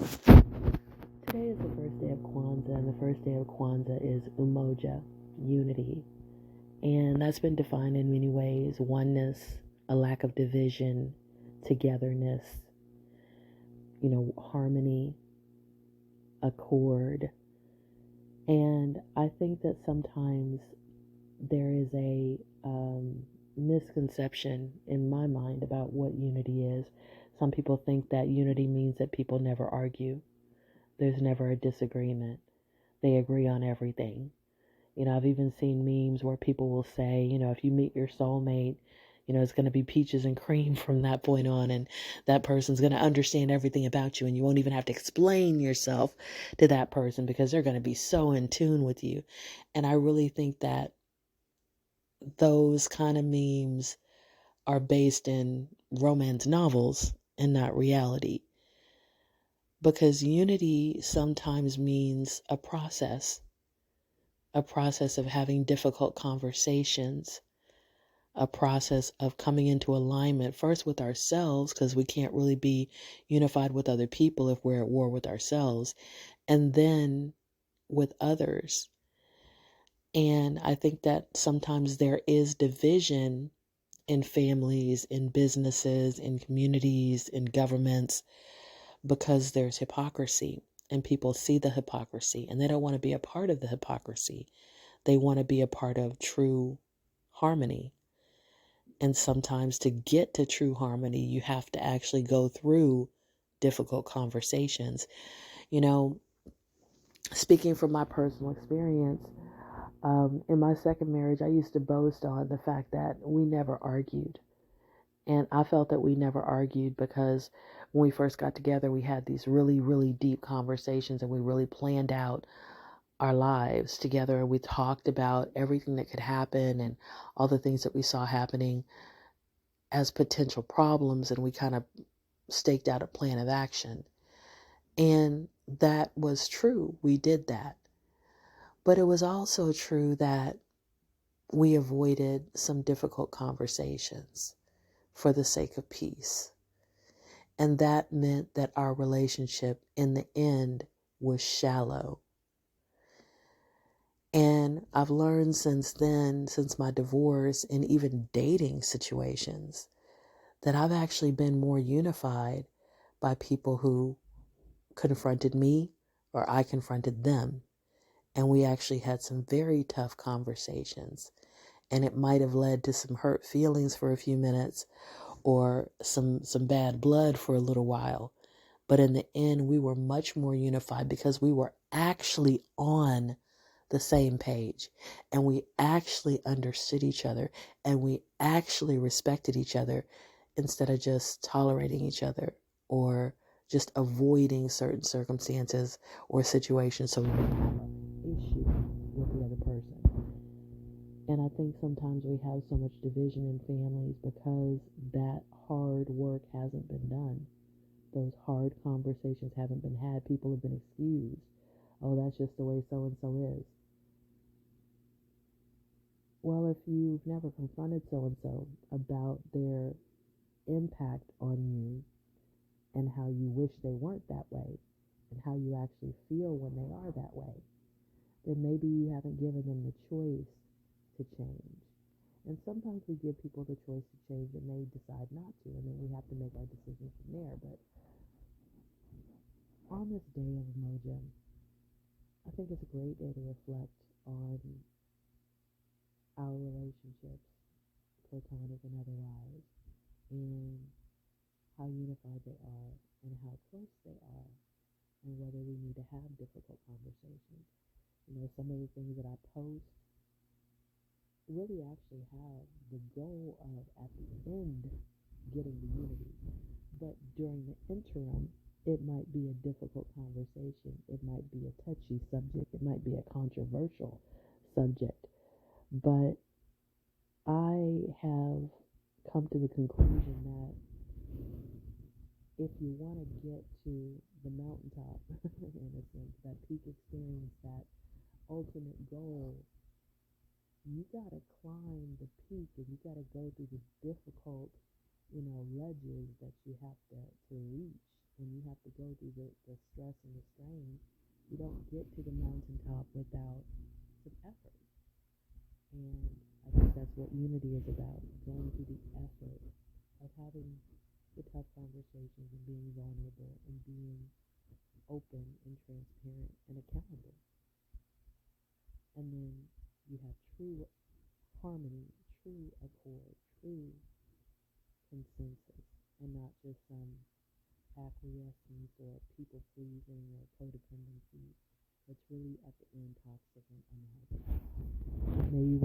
Today is the first day of Kwanzaa, and the first day of Kwanzaa is Umoja, unity. And that's been defined in many ways: oneness, a lack of division, togetherness, harmony, accord. And I think that sometimes there is a misconception in my mind about what unity is. Some people think that unity means that people never argue, there's never a disagreement, they agree on everything. I've even seen memes where people will say, if you meet your soulmate, it's going to be peaches and cream from that point on, and that person's going to understand everything about you, and you won't even have to explain yourself to that person because they're going to be so in tune with you. And I really think that those kind of memes are based in romance novels and not reality. Because unity sometimes means a process of having difficult conversations, a process of coming into alignment first with ourselves, because we can't really be unified with other people if we're at war with ourselves, and then with others. And I think that sometimes there is division in families, in businesses, in communities, in governments, because there's hypocrisy. And people see the hypocrisy and they don't want to be a part of the hypocrisy. They want to be a part of true harmony. And sometimes to get to true harmony, you have to actually go through difficult conversations. You know, Speaking from my personal experience, in my second marriage, I used to boast on the fact that we never argued. And I felt that we never argued because when we first got together, we had these really, really deep conversations and we really planned out our lives together. And we talked about everything that could happen and all the things that we saw happening as potential problems. And we kind of staked out a plan of action. And that was true. We did that. But it was also true that we avoided some difficult conversations for the sake of peace. And that meant that our relationship in the end was shallow. And I've learned since then, since my divorce and even dating situations, that I've actually been more unified by people who confronted me or I confronted them. And we actually had some very tough conversations. And it might have led to some hurt feelings for a few minutes or some bad blood for a little while. But in the end, we were much more unified because we were actually on the same page and we actually understood each other and we actually respected each other instead of just tolerating each other or just avoiding certain circumstances or situations so we don't have an issue with the other person. And I think sometimes we have so much division in families because that hard work hasn't been done. Those hard conversations haven't been had. People have been excused. Oh, that's just the way so and so is. Well, if you've never confronted so and so about their impact on you and how you wish they weren't that way and how you actually feel when they are that way, then maybe you haven't given them the choice to change. And sometimes we give people the choice to change and they decide not to, and then we have to make our decisions from there. But on this day of Umoja, I think it's a great day to reflect on our relationships, platonic and otherwise, and how unified they are and how close they are, and whether we need to have difficult conversations. Some of the things that I post really actually have the goal of, at the end, getting the unity. But during the interim, it might be a difficult conversation. It might be a touchy subject. It might be a controversial subject. But I have come to the conclusion that if you want to get to the mountaintop, in a sense, that peak experience, that ultimate goal, you got to climb the peak and you got to go through the difficult, ledges that you have to reach when you have to go through the stress and the strain, you don't get to the mountaintop without some effort. And I think that's what unity is about, going through the effort of having the tough conversations and being vulnerable and being open and transparent and accountable. And then you have true harmony, true accord, true consensus, and not just some acquiescence or people pleasing or codependency. It's really at the end toxic and unhealthy. May you